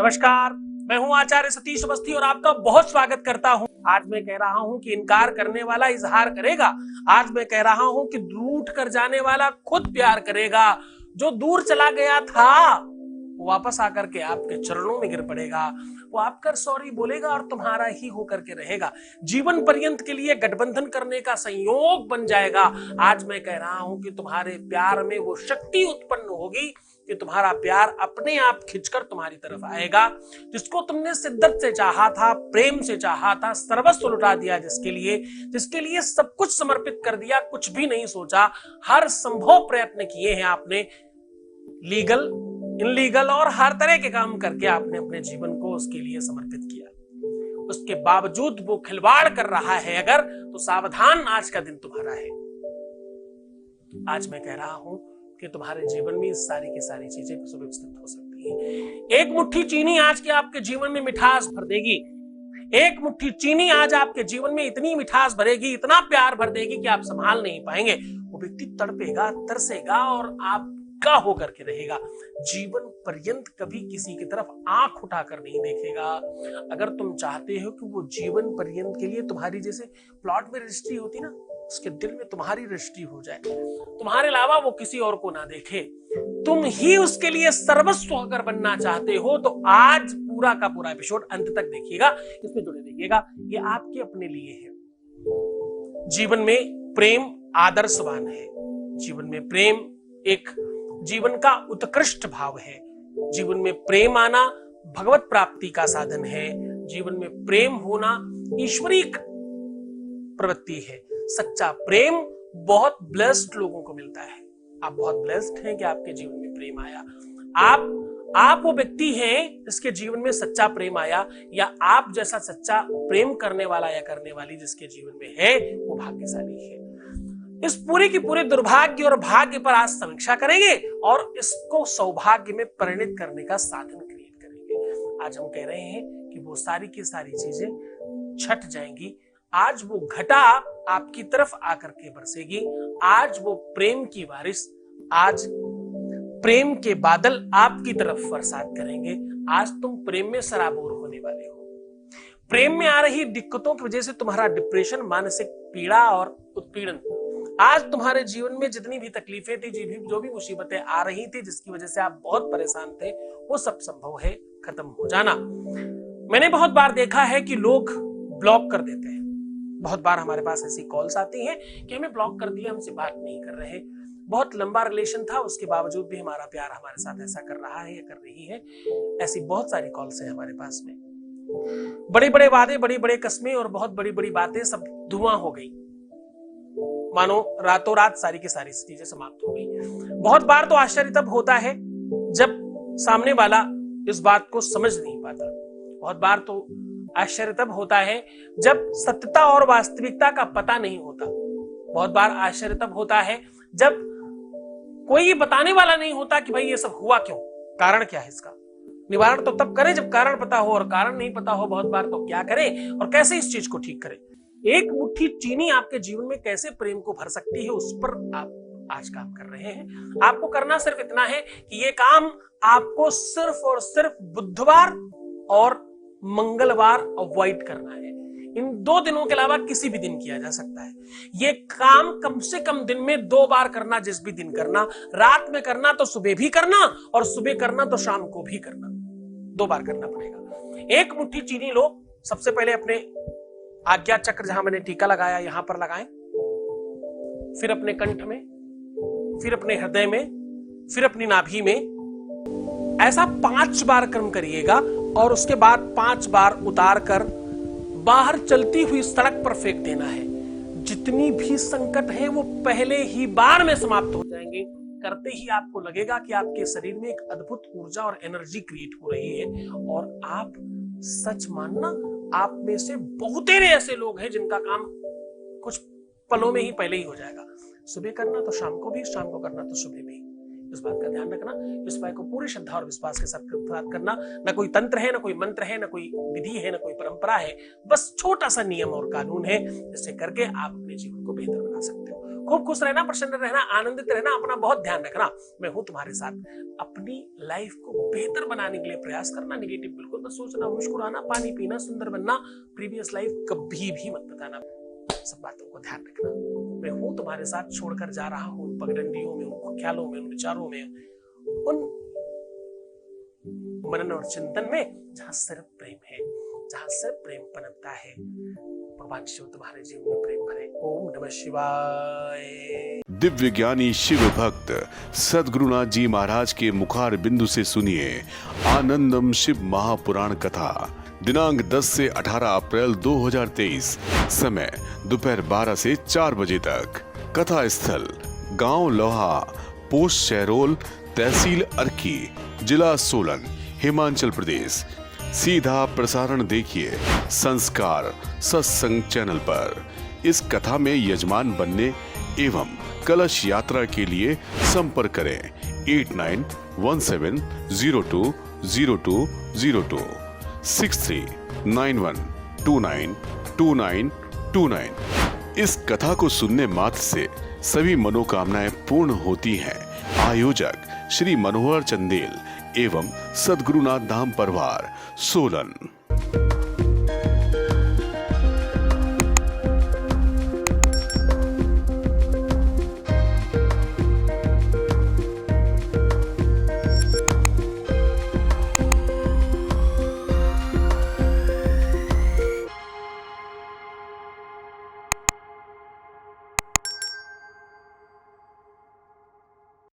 नमस्कार, मैं हूं आचार्य सतीश अवस्थी और आपका बहुत स्वागत करता हूं। आज मैं कह रहा हूं कि इनकार करने वाला इजहार करेगा। आज मैं कह रहा हूं कि रूठ कर जाने वाला खुद प्यार करेगा। जो दूर चला गया था वो वापस आकर के आपके चरणों में गिर पड़ेगा। वो आपकर सॉरी बोलेगा और तुम्हारा ही होकर के रहेगा। जीवन पर्यंत के लिए गठबंधन करने का संयोग बन जाएगा। आज मैं कह रहा हूं कि तुम्हारे प्यार में वो शक्ति उत्पन्न होगी कि तुम्हारा प्यार अपने आप खिंचकर तुम्हारी तरफ आएगा। जिसको तुमने शिद्दत से चाहा था, प्रेम से चाहा था, सर्वस्व लुटा दिया जिसके लिए सब कुछ समर्पित कर दिया, कुछ भी नहीं सोचा, हर संभव प्रयत्न किए हैं आपने, लीगल इनलीगल और हर तरह के काम करके आपने अपने जीवन को उसके लिए समर्पित किया। उसके बावजूद वो खिलवाड़ कर रहा है अगर, तो सावधान, आज का दिन तुम्हारा है। आज मैं कह रहा हूं कि तुम्हारे जीवन में इस सारी की सारी चीजें सुव्यवस्थित हो सकती हैं। एक मुट्ठी चीनी आज के आपके जीवन में मिठास भर देगी। एक मुट्ठी चीनी आज आपके जीवन में इतनी मिठास भरेगी, इतना प्यार भर देगी कि आप संभाल नहीं पाएंगे। वो व्यक्ति तड़पेगा, तरसेगा और आपका होकर के रहेगा। जीवन पर्यंत कभी किसी की तरफ आंख उठाकर नहीं देखेगा। अगर तुम चाहते हो कि वो जीवन पर्यंत के लिए तुम्हारी, जैसे प्लॉट में रजिस्ट्री होती ना, उसके दिल में तुम्हारी रजिस्ट्री हो जाए, तुम्हारे अलावा वो किसी और को ना देखे, तुम ही उसके लिए सर्वस्व अगर बनना चाहते हो तो आज पूरा का पूरा एपिसोड अंत तक देखिएगा, इसमें जुड़े रहिएगा। ये आपके अपने लिए है। जीवन में प्रेम आदर्शवान है। जीवन में प्रेम एक जीवन का उत्कृष्ट भाव है। जीवन में प्रेम आना भगवत प्राप्ति का साधन है। जीवन में प्रेम होना ईश्वरीय प्रवृत्ति है। सच्चा प्रेम बहुत ब्लेस्ड लोगों को मिलता है। आप बहुत ब्लेस्ड हैं कि आपके जीवन में प्रेम आया। आप वो व्यक्ति हैं जिसके जीवन में सच्चा प्रेम आया, या आप जैसा सच्चा प्रेम करने वाला या करने वाली जिसके जीवन में है, वो भाग्यशाली है। इस पूरे की पूरे दुर्भाग्य और भाग्य पर आज समीक्षा करेंगे और इसको सौभाग्य में परिणत करने का साधन क्रिएट करेंगे। आज हम कह रहे हैं कि वो सारी की सारी चीजें छट जाएंगी। आज वो घटा आपकी तरफ आकर के बरसेगी। आज वो प्रेम की बारिश, आज प्रेम के बादल आपकी तरफ बरसात करेंगे। आज तुम प्रेम में सराबोर होने वाले हो। प्रेम में आ रही दिक्कतों की वजह से तुम्हारा डिप्रेशन, मानसिक पीड़ा और उत्पीड़न, आज तुम्हारे जीवन में जितनी भी तकलीफें थी, जो भी मुसीबतें आ रही थी, जिसकी वजह से आप बहुत परेशान थे, वो सब संभव है खत्म हो जाना। मैंने बहुत बार देखा है कि लोग ब्लॉक कर देते हैं। बहुत बार हमारे पास ऐसी कॉल्स आती हैं कि हमें ब्लॉक कर दिया, हमसे बात नहीं कर रहे। बहुत लंबा रिलेशन था, उसके बावजूद भी हमारा प्यार हमारे साथ ऐसा कर रहा है या कर रही है। ऐसी बहुत सारी कॉल्स हैं हमारे पास में। बड़े बड़े वादे, बड़ी बड़े कस्में और बहुत बड़ी बड़ी बातें सब धुआं हो गई, मानो रातों रात सारी की सारी चीजें समाप्त हो गई। बहुत बार तो आश्चर्य तब होता है जब सामने वाला इस बात को समझ नहीं पाता। बहुत बार तो आश्चर्य तब होता है जब सत्यता और वास्तविकता का पता नहीं होता। बहुत बार आश्चर्य तब होता है जब कोई बताने वाला नहीं होता कि भाई ये सब हुआ क्यों, कारण क्या है इसका। निवारण तो तब करें जब कारण पता हो, और कारण नहीं पता हो बहुत बार तो क्या करें और कैसे इस चीज को ठीक करें। एक मुट्ठी चीनी आपके जीवन में कैसे प्रेम को भर सकती है, उस पर आप आज काम कर रहे हैं। आपको करना सिर्फ इतना है कि ये काम आपको सिर्फ और सिर्फ बुधवार और मंगलवार अवॉइड करना है। इन 2 दिनों के अलावा किसी भी दिन किया जा सकता है। ये काम कम से कम दिन में 2 बार करना, जिस भी दिन करना। रात में करना तो सुबह भी करना, और सुबह करना तो शाम को भी करना। 2 बार करना पड़ेगा। एक मुट्ठी चीनी लो, सबसे पहले अपने आज्ञा चक्र, जहां मैंने टीका लगाया, यहां पर लगाएं, फिर अपने कंठ में, फिर अपने हृदय में, फिर अपनी नाभि में। ऐसा 5 बार क्रम करिएगा और उसके बाद 5 बार उतार कर बाहर चलती हुई सड़क पर फेंक देना है। जितनी भी संकट है वो पहले ही बार में समाप्त हो जाएंगे। करते ही आपको लगेगा कि आपके शरीर में एक अद्भुत ऊर्जा और एनर्जी क्रिएट हो रही है। और आप सच मानना, आप में से बहुतेरे ऐसे लोग हैं जिनका काम कुछ पलों में ही पहले ही हो जाएगा। सुबह करना तो शाम को भी, शाम को करना तो सुबह में। इस बात का ध्यान रखना। इस बात को पूरी श्रद्धा और विश्वास के साथ करना। ना कोई तंत्र है, ना कोई मंत्र है, ना कोई विधि है, ना कोई परंपरा है, बस छोटा सा नियम और कानून है, जिससे करके आप अपने जीवन को बेहतर बना सकते हो। खूब खुश रहना, प्रसन्न रहना, आनंदित रहना, अपना बहुत ध्यान रखना। मैं हूं तुम्हारे साथ। अपनी लाइफ को बेहतर बनाने के लिए प्रयास करना, निगेटिव बिल्कुल मत सोचना, मुस्कुराना, पानी पीना, सुंदर बनना, प्रीवियस लाइफ कभी भी मत बताना। सब बातों को ध्यान रखना। मैं हूं तुम्हारे साथ, छोड़कर जा रहा हूं उन पगडंडियों में, उन ख्यालों में, उन विचारों में, उन मनन और चिंतन में जहां सिर्फ प्रेम है, जहां सिर्फ प्रेम पनपता है। भगवान शिव तुम्हारे जीवन में प्रेम भरे। ओम नमः शिवाय। दिव्य ज्ञानी शिव भक्त सद्गुरुनाथ जी महाराज के मुखार बिंदु से सुनिए आनंदम शिव महापुराण कथा। दिनांक 10 से 18 अप्रैल 2023, समय दोपहर 12 से 4 बजे तक। कथा स्थल गांव लोहा, पोस्ट शहरोल, तहसील अर्की, जिला सोलन, हिमाचल प्रदेश। सीधा प्रसारण देखिए संस्कार सत्संग चैनल पर। इस कथा में यजमान बनने एवं कलश यात्रा के लिए संपर्क करें 8917020202 6391292929। इस कथा को सुनने मात्र से सभी मनोकामनाएं पूर्ण होती हैं। आयोजक श्री मनोहर चंदेल एवं सद्गुरुनाथ धाम परिवार, सोलन।